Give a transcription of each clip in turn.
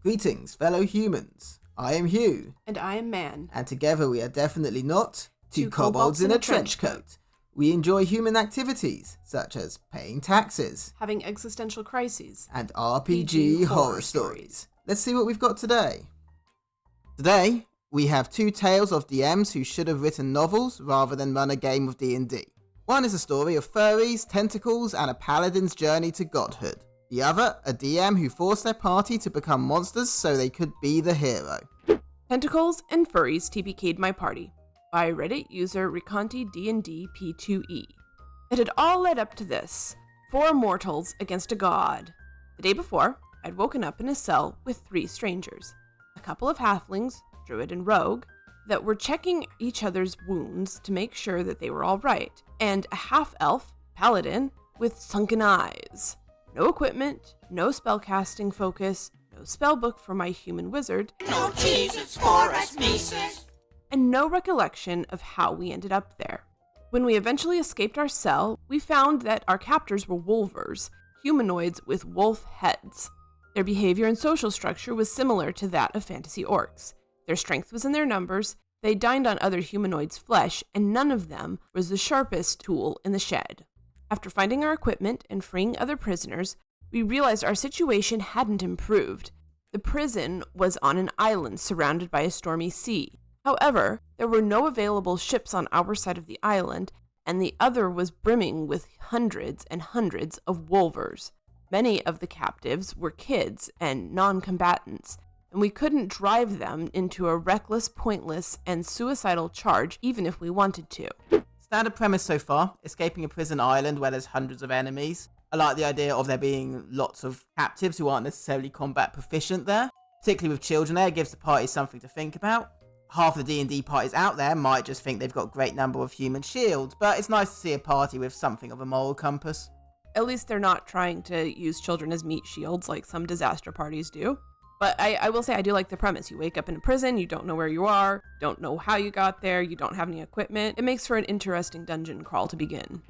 Greetings, fellow humans. I am Hugh. And I am Man. And together we are definitely not Two kobolds in a trench coat. We enjoy human activities, such as paying taxes, having existential crises, and RPG horror stories. Let's see what we've got today. Today, we have two tales of DMs who should have written novels rather than run a game of D&D. One is a story of furries, tentacles, and a paladin's journey to godhood. The other, a DM who forced their party to become monsters so they could be the hero. Tentacles and Furries TPK'd my party, by Reddit user Reconti D&D P2E. It had all led up to this. 4 mortals against a god. The day before, I'd woken up in a cell with 3 strangers. A couple of halflings, druid and rogue, that were checking each other's wounds to make sure that they were all right, and a half-elf, paladin, with sunken eyes. No equipment, no spellcasting focus, no spellbook for my human wizard, no Jesus for us Mises, and no recollection of how we ended up there. When we eventually escaped our cell, we found that our captors were wolvers, humanoids with wolf heads. Their behavior and social structure was similar to that of fantasy orcs. Their strength was in their numbers, they dined on other humanoids' flesh, and none of them was the sharpest tool in the shed. After finding our equipment and freeing other prisoners, we realized our situation hadn't improved. The prison was on an island surrounded by a stormy sea. However, there were no available ships on our side of the island, and the other was brimming with hundreds and hundreds of wolvers. Many of the captives were kids and non-combatants, and we couldn't drive them into a reckless, pointless, and suicidal charge even if we wanted to. Standard premise so far, escaping a prison island where there's hundreds of enemies. I like the idea of there being lots of captives who aren't necessarily combat proficient there. Particularly with children there, it gives the party something to think about. Half the D&D parties out there might just think they've got a great number of human shields, but it's nice to see a party with something of a moral compass. At least they're not trying to use children as meat shields like some disaster parties do. But I will say I do like the premise. You wake up in a prison, you don't know where you are, don't know how you got there, you don't have any equipment. It makes for an interesting dungeon crawl to begin.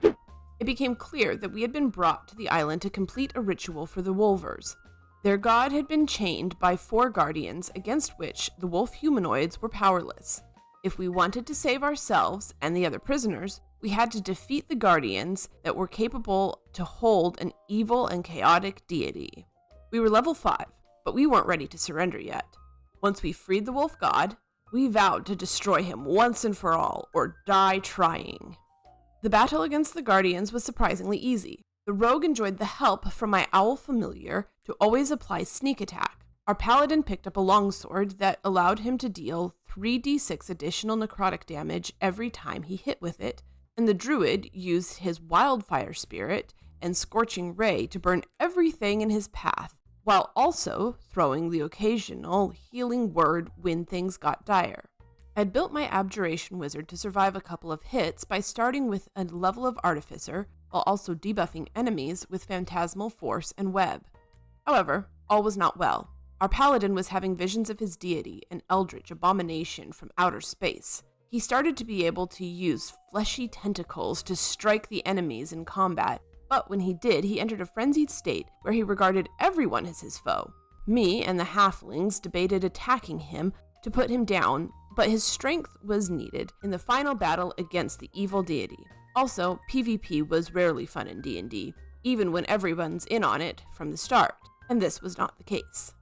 It became clear that we had been brought to the island to complete a ritual for the wolvers. Their god had been chained by 4 guardians against which the wolf humanoids were powerless. If we wanted to save ourselves and the other prisoners, we had to defeat the guardians that were capable to hold an evil and chaotic deity. We were level 5. But we weren't ready to surrender yet. Once we freed the wolf god, we vowed to destroy him once and for all, or die trying. The battle against the Guardians was surprisingly easy. The rogue enjoyed the help from my owl familiar to always apply sneak attack. Our paladin picked up a longsword that allowed him to deal 3d6 additional necrotic damage every time he hit with it, and the druid used his wildfire spirit and scorching ray to burn everything in his path, while also throwing the occasional healing word when things got dire. I'd built my abjuration wizard to survive a couple of hits by starting with a level of artificer, while also debuffing enemies with phantasmal force and web. However, all was not well. Our paladin was having visions of his deity, an eldritch abomination from outer space. He started to be able to use fleshy tentacles to strike the enemies in combat, but when he did, he entered a frenzied state where he regarded everyone as his foe. Me and the halflings debated attacking him to put him down, but his strength was needed in the final battle against the evil deity. Also, PvP was rarely fun in D&D, even when everyone's in on it from the start, and this was not the case.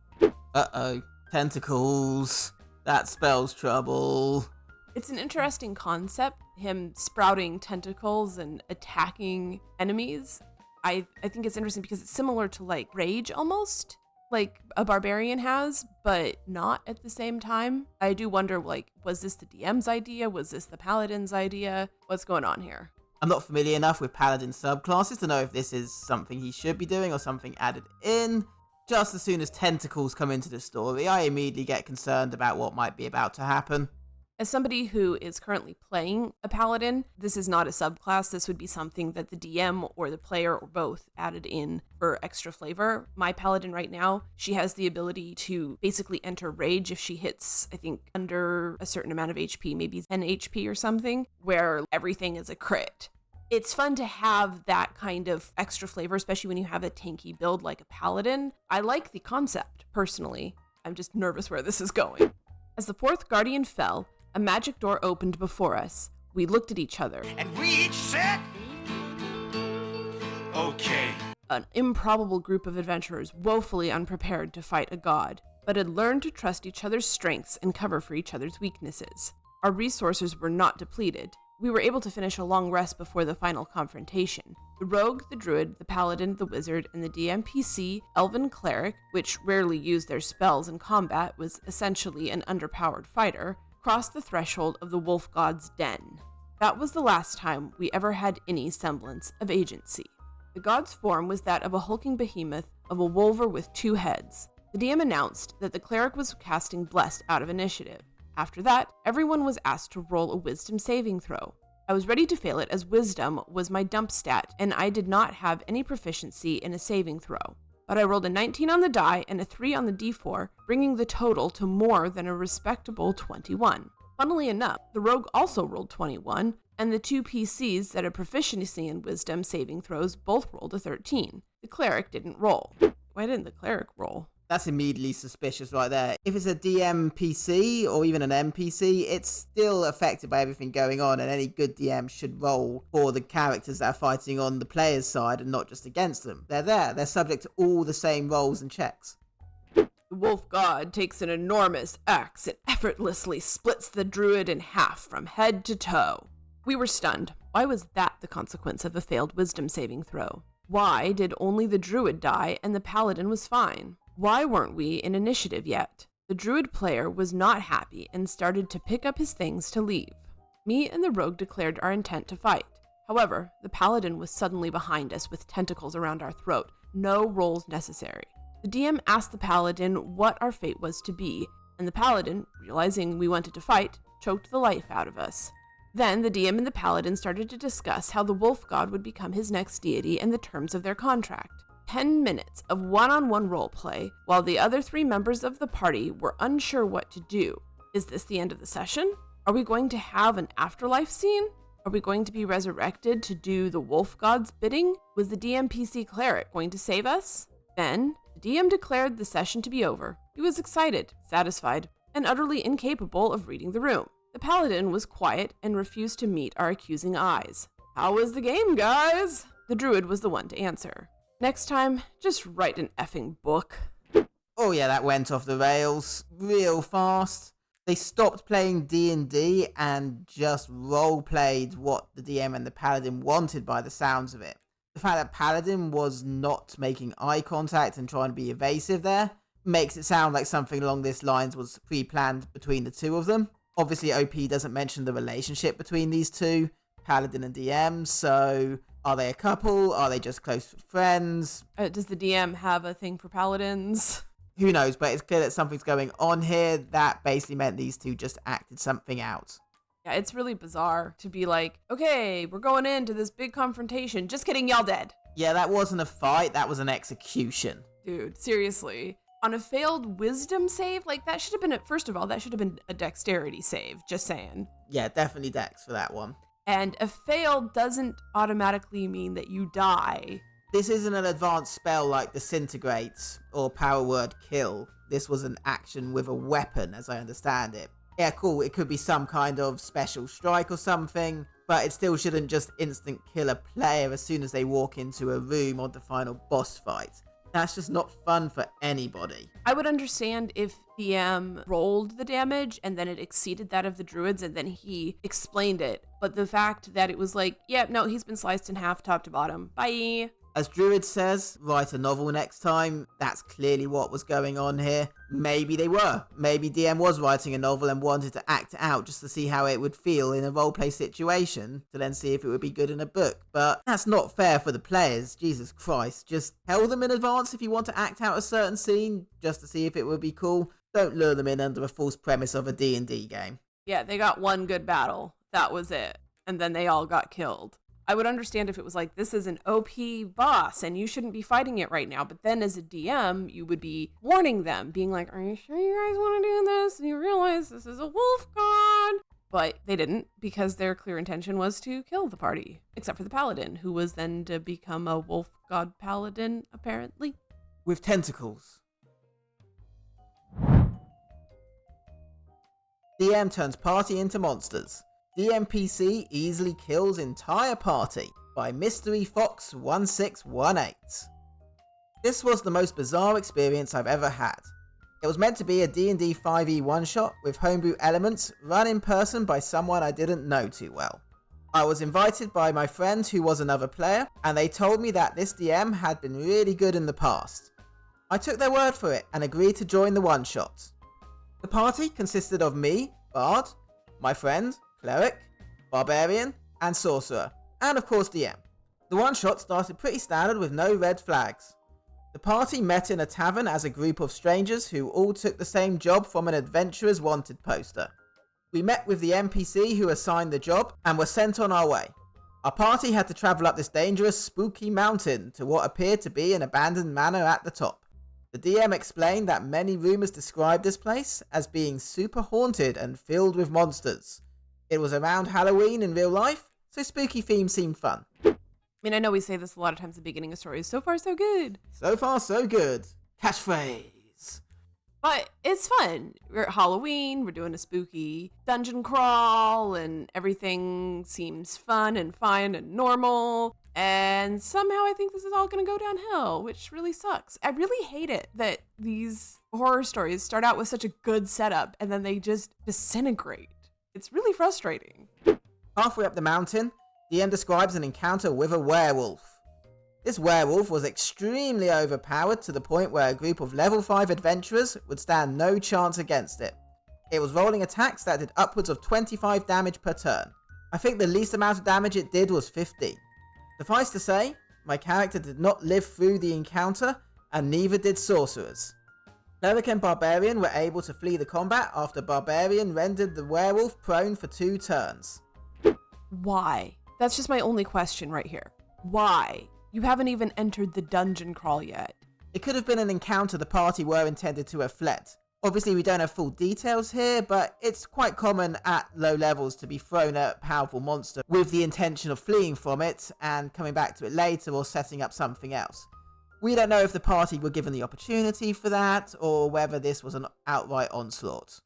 Uh-oh, tentacles. That spells trouble. It's an interesting concept, him sprouting tentacles and attacking enemies. I think it's interesting because it's similar to like rage almost, like a barbarian has, but not at the same time. I do wonder, like, was this the DM's idea? Was this the paladin's idea? What's going on here? I'm not familiar enough with paladin subclasses to know if this is something he should be doing or something added in. Just as soon as tentacles come into the story, I immediately get concerned about what might be about to happen. As somebody who is currently playing a paladin, this is not a subclass. This would be something that the DM or the player or both added in for extra flavor. My paladin right now, she has the ability to basically enter rage if she hits, I think, under a certain amount of HP, maybe 10 HP or something, where everything is a crit. It's fun to have that kind of extra flavor, especially when you have a tanky build like a paladin. I like the concept, personally. I'm just nervous where this is going. As the fourth guardian fell, a magic door opened before us. We looked at each other. And we each said, okay. An improbable group of adventurers woefully unprepared to fight a god, but had learned to trust each other's strengths and cover for each other's weaknesses. Our resources were not depleted. We were able to finish a long rest before the final confrontation. The rogue, the druid, the paladin, the wizard, and the DMPC, elven cleric, which rarely used their spells in combat, was essentially an underpowered fighter, crossed the threshold of the wolf god's den. That was the last time we ever had any semblance of agency. The god's form was that of a hulking behemoth of a wolver with 2 heads. The DM announced that the cleric was casting Blessed out of initiative. After that, everyone was asked to roll a wisdom saving throw. I was ready to fail it as wisdom was my dump stat and I did not have any proficiency in a saving throw. But I rolled a 19 on the die and a 3 on the d4, bringing the total to more than a respectable 21. Funnily enough, the rogue also rolled 21, and the 2 PCs that had proficiency in wisdom saving throws both rolled a 13. The cleric didn't roll. Why didn't the cleric roll? That's immediately suspicious right there. If it's a DM PC or even an NPC, it's still affected by everything going on, and any good DM should roll for the characters that are fighting on the player's side and not just against them. They're there. They're subject to all the same rolls and checks. The wolf god takes an enormous axe and effortlessly splits the druid in half from head to toe. We were stunned. Why was that the consequence of a failed wisdom saving throw? Why did only the druid die and the paladin was fine? Why weren't we in initiative yet? The druid player was not happy and started to pick up his things to leave. Me and the rogue declared our intent to fight. However, the paladin was suddenly behind us with tentacles around our throat. No rolls necessary. The DM asked the paladin what our fate was to be, and the paladin, realizing we wanted to fight, choked the life out of us. Then the DM and the paladin started to discuss how the wolf god would become his next deity and the terms of their contract. 10 minutes of one-on-one roleplay while the other 3 members of the party were unsure what to do. Is this the end of the session? Are we going to have an afterlife scene? Are we going to be resurrected to do the wolf god's bidding? Was the DMPC cleric going to save us? Then, the DM declared the session to be over. He was excited, satisfied, and utterly incapable of reading the room. The paladin was quiet and refused to meet our accusing eyes. How was the game, guys? The druid was the one to answer. Next time, just write an effing book. Oh yeah, that went off the rails real fast. They stopped playing D&D and just role-played what the DM and the Paladin wanted by the sounds of it. The fact that Paladin was not making eye contact and trying to be evasive there makes it sound like something along these lines was pre-planned between the two of them. Obviously, OP doesn't mention the relationship between these two, Paladin and DM, so are they a couple? Are they just close friends? Does the DM have a thing for paladins? Who knows, but it's clear that something's going on here. That basically meant these two just acted something out. Yeah, it's really bizarre to be like, okay, we're going into this big confrontation. Just kidding, y'all dead. Yeah, that wasn't a fight, that was an execution. Dude, seriously. On a failed wisdom save, like that should have been, first of all, that should have been a dexterity save, just saying. Yeah, definitely dex for that one. And a fail doesn't automatically mean that you die. This isn't an advanced spell like Disintegrate or Power Word Kill. This was an action with a weapon, as I understand it. Yeah, cool, it could be some kind of special strike or something, but it still shouldn't just instant kill a player as soon as they walk into a room or the final boss fight. That's just not fun for anybody. I would understand if DM rolled the damage and then it exceeded that of the druids and then he explained it. But the fact that it was like, yeah, no, he's been sliced in half top to bottom. Bye. As Druid says, write a novel next time. That's clearly what was going on here. Maybe they were. Maybe DM was writing a novel and wanted to act it out just to see how it would feel in a roleplay situation, to then see if it would be good in a book. But that's not fair for the players. Jesus Christ. Just tell them in advance if you want to act out a certain scene, just to see if it would be cool. Don't lure them in under a false premise of a D&D game. Yeah, they got one good battle. That was it. And then they all got killed. I would understand if it was like, this is an OP boss and you shouldn't be fighting it right now. But then as a DM, you would be warning them, being like, are you sure you guys want to do this? And you realize this is a wolf god. But they didn't, because their clear intention was to kill the party, except for the paladin, who was then to become a wolf god paladin, apparently. With tentacles. DM turns party into monsters. DMPC easily kills entire party by Mystery Fox 1618. This was the most bizarre experience I've ever had. It was meant to be a D&D 5e one-shot with homebrew elements run in person by someone I didn't know too well. I was invited by my friend who was another player, and they told me that this DM had been really good in the past. I took their word for it and agreed to join the one-shot. The party consisted of me, Bard, my friend, Cleric, Barbarian, and Sorcerer, and of course DM. The one-shot started pretty standard with no red flags. The party met in a tavern as a group of strangers who all took the same job from an Adventurers Wanted poster. We met with the NPC who assigned the job and were sent on our way. Our party had to travel up this dangerous, spooky mountain to what appeared to be an abandoned manor at the top. The DM explained that many rumours described this place as being super haunted and filled with monsters. It was around Halloween in real life, so spooky themes seemed fun. I mean, I know we say this a lot of times at the beginning of stories. So far, so good. So far, so good. Catchphrase. But it's fun. We're at Halloween, we're doing a spooky dungeon crawl, and everything seems fun and fine and normal. And somehow I think this is all going to go downhill, which really sucks. I really hate it that these horror stories start out with such a good setup and then they just disintegrate. It's really frustrating. Halfway up the mountain, DM describes an encounter with a werewolf. This werewolf was extremely overpowered to the point where a group of level 5 adventurers would stand no chance against it. It was rolling attacks that did upwards of 25 damage per turn. I think the least amount of damage it did was 50. Suffice to say, my character did not live through the encounter, and neither did sorcerers. Cleric and Barbarian were able to flee the combat after Barbarian rendered the werewolf prone for 2 turns. Why? That's just my only question right here. Why? You haven't even entered the dungeon crawl yet. It could have been an encounter the party were intended to have fled. Obviously we don't have full details here, but it's quite common at low levels to be thrown at a powerful monster with the intention of fleeing from it and coming back to it later or setting up something else. We don't know if the party were given the opportunity for that or whether this was an outright onslaught.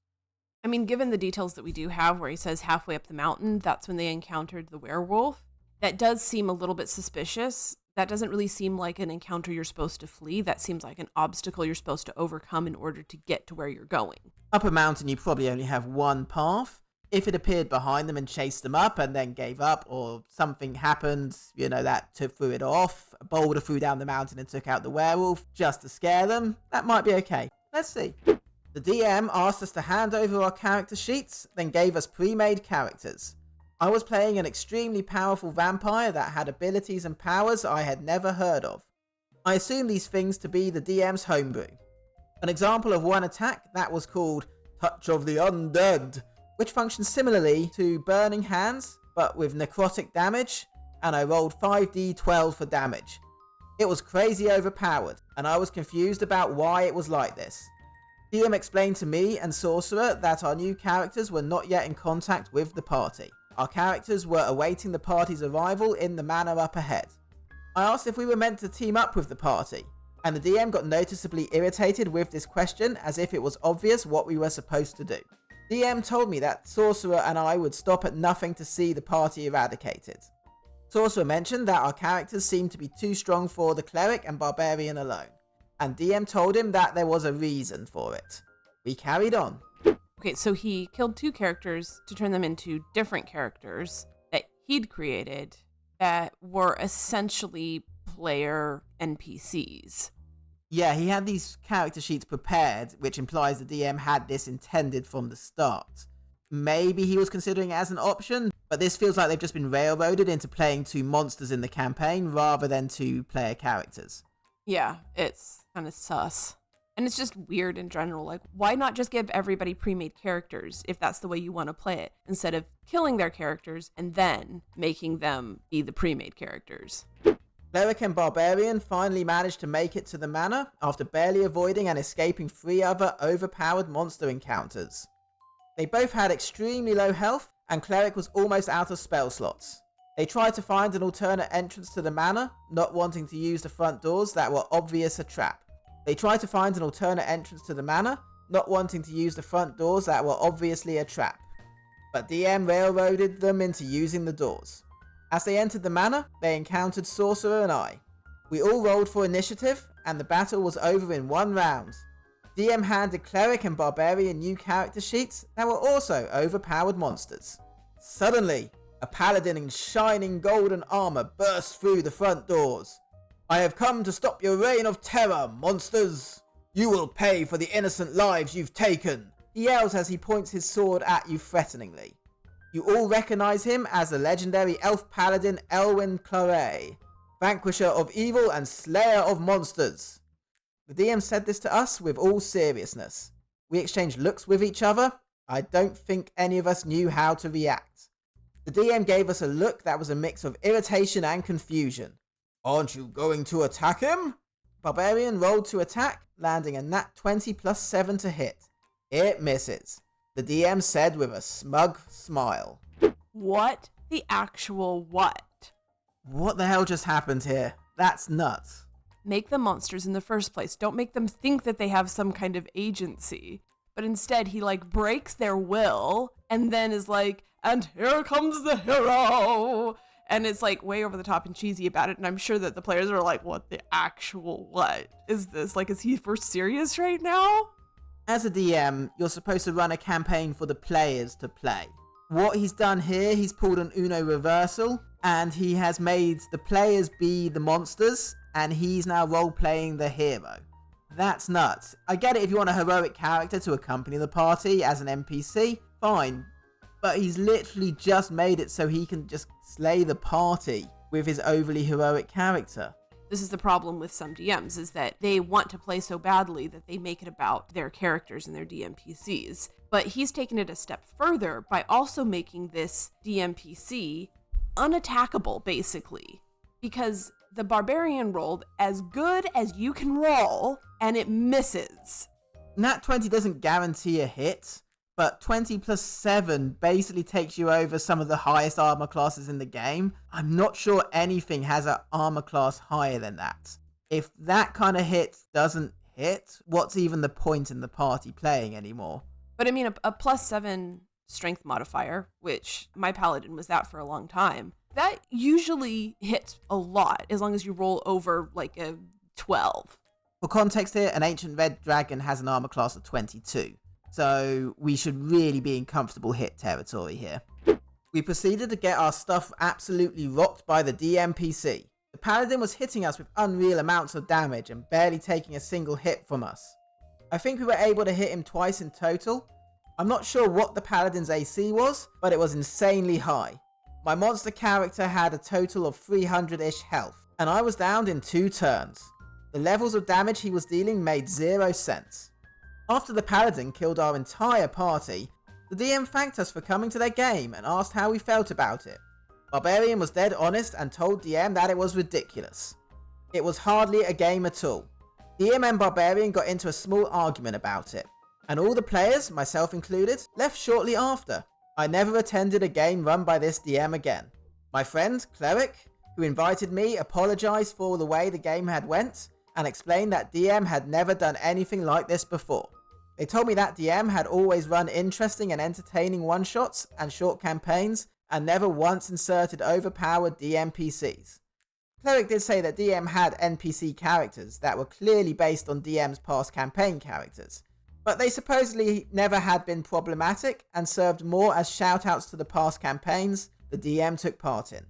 I mean, given the details that we do have where he says halfway up the mountain, that's when they encountered the werewolf. That does seem a little bit suspicious. That doesn't really seem like an encounter you're supposed to flee. That seems like an obstacle you're supposed to overcome in order to get to where you're going. Up a mountain, you probably only have one path. If it appeared behind them and chased them up and then gave up, or something happened, that threw it off, a boulder flew down the mountain and took out the werewolf just to scare them, that might be okay. Let's see. The DM asked us to hand over our character sheets, then gave us pre-made characters. I was playing an extremely powerful vampire that had abilities and powers I had never heard of. I assume these things to be the DM's homebrew. An example of one attack that was called Touch of the Undead, which functions similarly to Burning Hands, but with necrotic damage, and I rolled 5d12 for damage. It was crazy overpowered, and I was confused about why it was like this. DM explained to me and Sorcerer that our new characters were not yet in contact with the party. Our characters were awaiting the party's arrival in the manor up ahead. I asked if we were meant to team up with the party, and the DM got noticeably irritated with this question as if it was obvious what we were supposed to do. DM told me that Sorcerer and I would stop at nothing to see the party eradicated. Sorcerer mentioned that our characters seemed to be too strong for the Cleric and Barbarian alone, and DM told him that there was a reason for it. We carried on. Okay, so he killed 2 characters to turn them into different characters that he'd created that were essentially player NPCs. Yeah, he had these character sheets prepared, which implies the DM had this intended from the start. Maybe he was considering it as an option, but this feels like they've just been railroaded into playing 2 monsters in the campaign rather than 2 player characters. Yeah, it's kind of sus. And it's just weird in general. Like, why not just give everybody pre-made characters if that's the way you want to play it, instead of killing their characters and then making them be the pre-made characters? Cleric and Barbarian finally managed to make it to the manor after barely avoiding and escaping 3 other overpowered monster encounters. They both had extremely low health, and Cleric was almost out of spell slots. They tried to find an alternate entrance to the manor, not wanting to use the front doors that were obvious a trap. not wanting to use the front doors that were obviously a trap. But DM railroaded them into using the doors. As they entered the manor, they encountered Sorcerer and I. We all rolled for initiative, and the battle was over in 1 round. DM handed Cleric and Barbarian new character sheets that were also overpowered monsters. Suddenly, a paladin in shining golden armor burst through the front doors. "I have come to stop your reign of terror, monsters! You will pay for the innocent lives you've taken," he yells as he points his sword at you threateningly. You all recognize him as the legendary elf paladin Elwyn Claret, vanquisher of evil and slayer of monsters. The DM said this to us with all seriousness. We exchanged looks with each other. I don't think any of us knew how to react. The DM gave us a look that was a mix of irritation and confusion. "Aren't you going to attack him?" Barbarian rolled to attack, landing a nat 20 plus 7 to hit. It misses. The DM said with a smug smile. What the actual what? What the hell just happened here? That's nuts. Make them monsters in the first place. Don't make them think that they have some kind of agency. But instead, he breaks their will and then is like, "And here comes the hero." And it's way over the top and cheesy about it. And I'm sure that the players are like, what the actual what is this? Is he for serious right now? As a DM, you're supposed to run a campaign for the players to play. What he's done here, he's pulled an Uno reversal, and he has made the players be the monsters, and he's now role-playing the hero. That's nuts. I get it if you want a heroic character to accompany the party as an NPC, fine. But he's literally just made it so he can just slay the party with his overly heroic character. This is the problem with some DMs, is that they want to play so badly that they make it about their characters and their DMPCs. But he's taken it a step further by also making this DMPC unattackable, basically. Because the Barbarian rolled as good as you can roll, and it misses. Nat 20 doesn't guarantee a hit, but 20 plus 7 basically takes you over some of the highest armor classes in the game. I'm not sure anything has an armor class higher than that. If that kind of hit doesn't hit, what's even the point in the party playing anymore? But I mean, a plus 7 strength modifier, which my paladin was that for a long time, that usually hits a lot as long as you roll over a 12. For context here, an ancient red dragon has an armor class of 22. So we should really be in comfortable hit territory here. We proceeded to get our stuff absolutely rocked by the DMPC. The paladin was hitting us with unreal amounts of damage and barely taking a single hit from us. I think we were able to hit him twice in total. I'm not sure what the paladin's AC was, but it was insanely high. My monster character had a total of 300-ish health, and I was downed in 2 turns. The levels of damage he was dealing made 0 sense. After the paladin killed our entire party, the DM thanked us for coming to their game and asked how we felt about it. Barbarian was dead honest and told DM that it was ridiculous. It was hardly a game at all. DM and Barbarian got into a small argument about it, and all the players, myself included, left shortly after. I never attended a game run by this DM again. My friend, Cleric, who invited me, apologised for the way the game had went and explained that DM had never done anything like this before. They told me that DM had always run interesting and entertaining one-shots and short campaigns and never once inserted overpowered DMPCs. Cleric did say that DM had NPC characters that were clearly based on DM's past campaign characters, but they supposedly never had been problematic and served more as shoutouts to the past campaigns the DM took part in.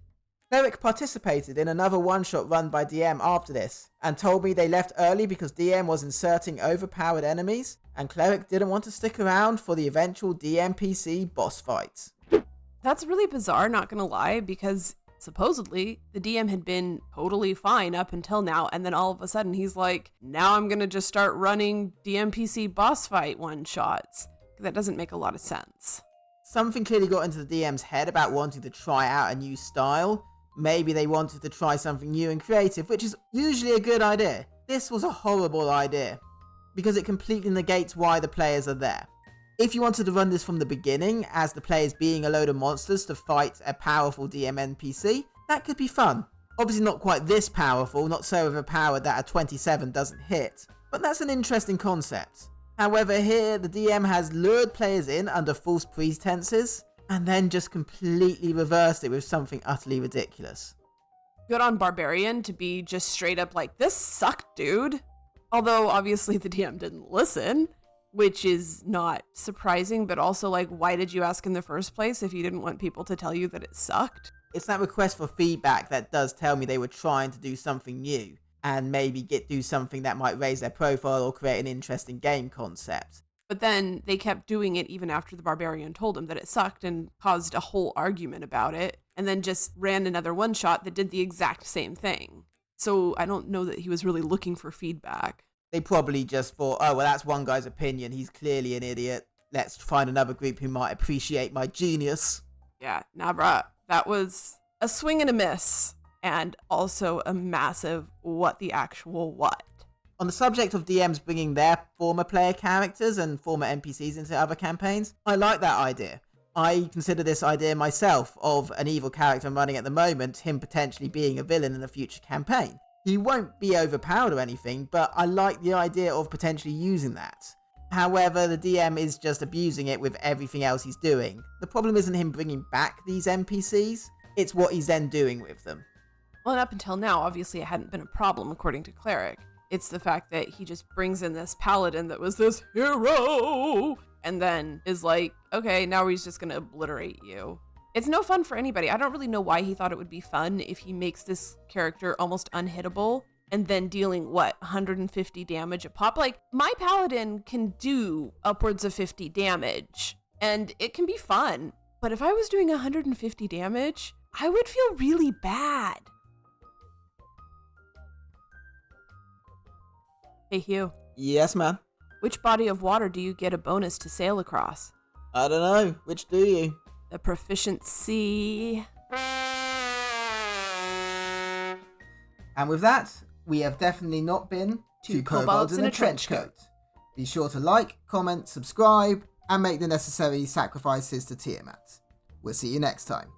Cleric participated in another one-shot run by DM after this, and told me they left early because DM was inserting overpowered enemies, and Cleric didn't want to stick around for the eventual DMPC boss fights. That's really bizarre, not gonna lie, because supposedly the DM had been totally fine up until now, and then all of a sudden he's like, now I'm gonna just start running DMPC boss fight one-shots. That doesn't make a lot of sense. Something clearly got into the DM's head about wanting to try out a new style. Maybe they wanted to try something new and creative, which is usually a good idea. This was a horrible idea, because it completely negates why the players are there. If you wanted to run this from the beginning, as the players being a load of monsters to fight a powerful DM NPC, that could be fun. Obviously not quite this powerful, not so overpowered that a 27 doesn't hit, but that's an interesting concept. However, here the DM has lured players in under false pretenses and then just completely reversed it with something utterly ridiculous. Good on Barbarian to be just straight up like, this sucked, dude. Although obviously the DM didn't listen, which is not surprising, but also like, why did you ask in the first place if you didn't want people to tell you that it sucked? It's that request for feedback that does tell me they were trying to do something new and maybe do something that might raise their profile or create an interesting game concept. But then they kept doing it even after the Barbarian told him that it sucked and caused a whole argument about it, and then just ran another one-shot that did the exact same thing. So I don't know that he was really looking for feedback. They probably just thought, oh, well, that's one guy's opinion. He's clearly an idiot. Let's find another group who might appreciate my genius. Yeah, nah, bruh. That was a swing and a miss, and also a massive what the actual what. On the subject of DMs bringing their former player characters and former NPCs into other campaigns, I like that idea. I consider this idea myself of an evil character I'm running at the moment, him potentially being a villain in a future campaign. He won't be overpowered or anything, but I like the idea of potentially using that. However, the DM is just abusing it with everything else he's doing. The problem isn't him bringing back these NPCs, it's what he's then doing with them. Well, and up until now, obviously it hadn't been a problem according to Cleric. It's the fact that he just brings in this paladin that was this hero and then is like, okay, now he's just going to obliterate you. It's no fun for anybody. I don't really know why he thought it would be fun if he makes this character almost unhittable and then dealing, 150 damage a pop? Like, my paladin can do upwards of 50 damage and it can be fun. But if I was doing 150 damage, I would feel really bad. Hey, Hugh. Yes, man. Which body of water do you get a bonus to sail across? I don't know. Which do you? The proficiency. And with that, we have definitely not been Two kobolds in a trench coat. Be sure to like, comment, subscribe, and make the necessary sacrifices to Tiamat. We'll see you next time.